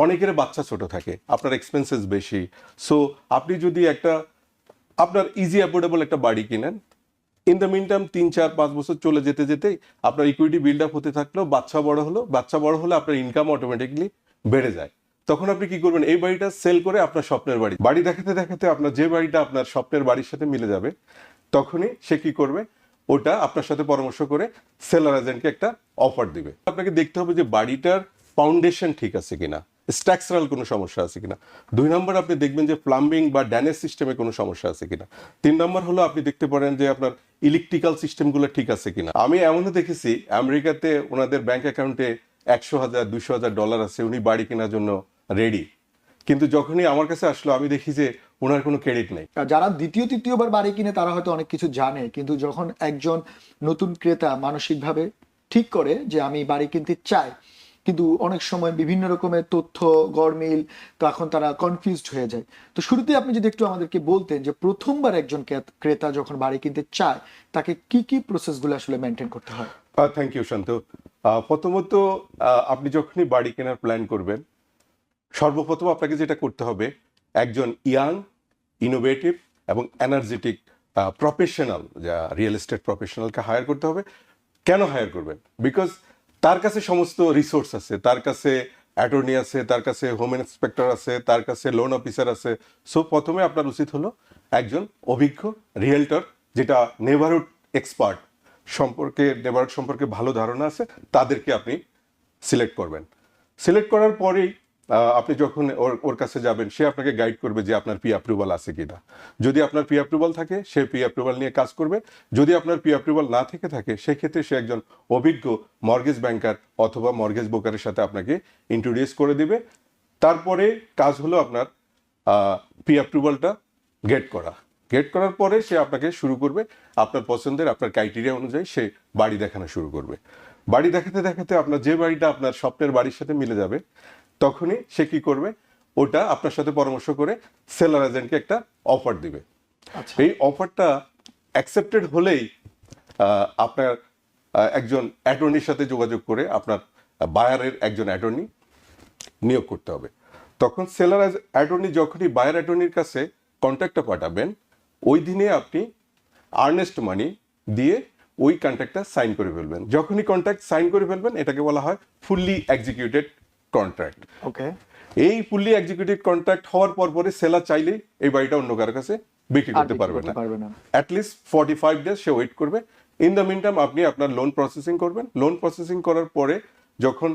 অনেকের বাচ্চা ছোট থাকে, আপনার এক্সপেন্সেস বেশি। সো আপনি যদি একটা আপনার ইজি অ্যাফোর্ডেবল একটা বাড়ি কিনেন, ইন দ্য মিন টাইম 3, 4, 5 বছর চলে যেতে যেতেই আপনার ইকুইটি বিল্ড আপ হতে থাকলো, বাচ্চা বড় হলে আপনার ইনকাম অটোমেটিকলি বেড়ে যায়। তখন আপনি কি করবেন, এই বাড়িটা সেল করে আপনার স্বপ্নের বাড়ি দেখাতে দেখাতে আপনার যে বাড়িটা আপনার স্বপ্নের বাড়ির সাথে মিলে যাবে, তখনই সে কি করবে, ওটা আপনার সাথে পরামর্শ করে সেলার এজেন্টকে একটা অফার দিবে। আপনাকে দেখতে হবে যে বাড়িটার ফাউন্ডেশন ঠিক আছে কিনা, স্ট্রাকচারাল কোনো সমস্যা আছে কিনা। 2 নম্বর আপনি দেখবেন যে প্লাম্বিং বা ড্যানেজ সিস্টেমে কোনো সমস্যা আছে কিনা। 3 নম্বর হলো আপনি দেখতে পারেন যে আপনার ইলেকট্রিক্যাল সিস্টেমগুলো ঠিক আছে কিনা। আমি এমনও দেখেছি আমেরিকাতে ওনাদের ব্যাংক অ্যাকাউন্টে 100,000 200,000 ডলার আছে, উনি বাড়ি কেনার জন্য রেডি, কিন্তু যখনই আমার কাছে আসলো আমি দেখি যে ওনার কোনো ক্রেডিট নেই। যারা দ্বিতীয় তৃতীয়বার বাড়ি কিনে তারা হয়তো অনেক কিছু জানে, কিন্তু যখন একজন নতুন ক্রেতা মানসিকভাবে ঠিক করে যে আমি বাড়ি কিনতে চাই, কিন্তু অনেক সময় বিভিন্ন রকমের তথ্য গরমিল, তখন তারা কনফিউজড হয়ে যায়। তো শুরুতে আপনি যদি একটু আমাদেরকে বলতেন যে প্রথমবার একজন ক্রেতা যখন বাড়ি কিনতে চায় তাকে কি কি প্রসেসগুলো আসলে মেনটেন করতে হয়? থ্যাংক ইউ শান্ত। প্রথমত আপনি যখনই বাড়ি কেনার প্ল্যান করবেন, সর্বপ্রথম আপনাকে যেটা করতে হবে, একজন ইয়াং, ইনোভেটিভ এবং এনার্জেটিক প্রফেশনাল, যা রিয়েল এস্টেট প্রফেশনালকে হায়ার করতে হবে। কেন হায়ার করবেন? বিকজ তার কাছে সমস্ত রিসোর্স আছে, তার কাছে অ্যাটর্নি আছে, তার কাছে হোম ইন্সপেক্টর আছে, তার কাছে লোন অফিসার আছে। সো প্রথমে আপনার উচিত হলো একজন অভিজ্ঞ রিয়েলটর, যেটা নেবারহুড এক্সপার্ট নেবারহুড সম্পর্কে ভালো ধারণা আছে, তাদেরকে আপনি সিলেক্ট করবেন। সিলেক্ট করার পরেই আপনি যখন ওর কাছে যাবেন, সে আপনাকে গাইড করবে যে আপনার পি অ্যাপ্রুভাল আছে কিনা। যদি আপনার পি অ্যাপ্রুভাল থাকে, সে পি অ্যাপ্রুভাল নিয়ে কাজ করবে। যদি আপনার পি অ্যাপ্রুভাল না থেকে থাকে, সেক্ষেত্রে সে একজন অভিজ্ঞ মর্গেজ ব্যাংকার অথবা মর্গেজ ব্রোকারের সাথে আপনাকে ইন্ট্রোডিউস করে দিবে। তারপরে কাজ হলো আপনার পি অ্যাপ্রুভালটা গেট করার পরে সে আপনাকে শুরু করবে আপনার পছন্দের, আপনার ক্রাইটেরিয়া অনুযায়ী সে বাড়ি দেখানো শুরু করবে। বাড়ি দেখাতে দেখাতে আপনার যে বাড়িটা আপনার স্বপ্নের বাড়ির সাথে মিলে যাবে, তখনই সে কি করবে, ওটা আপনার সাথে পরামর্শ করে সেলার এজেন্টকে একটা অফার দিবে। এই অফারটা অ্যাকসেপ্টেড হলেই আপনার একজন অ্যাটর্নির সাথে যোগাযোগ করে আপনার বায়ারের একজন অ্যাটর্নি নিয়োগ করতে হবে। তখন সেলার অ্যাটর্নি যখনই বায়ার অ্যাটর্নির কাছে কন্ট্রাক্টটা পাঠাবেন, ওই দিনে আপনি আর্নেস্ট মানি দিয়ে ওই কন্ট্রাক্টটা সাইন করে ফেলবেন। যখনই কন্ট্রাক্ট সাইন করে ফেলবেন, এটাকে বলা হয় ফুললি এক্সিকিউটেড কন্ট্রাক্ট। ওকে। এই ফুললি এক্সিকিউটেড কন্ট্রাক্ট হওয়ার পরে সেলার চাইলেই এই বাড়িটা অন্য কারোর কাছে বিক্রি করতে পারবে না। অ্যাটলিস্ট 45 ডেজ সে ওয়েট করবে। ইন দ্য মিন টাইম আপনি আপনার লোন প্রসেসিং করবেন। লোন প্রসেসিং করার পরে যখন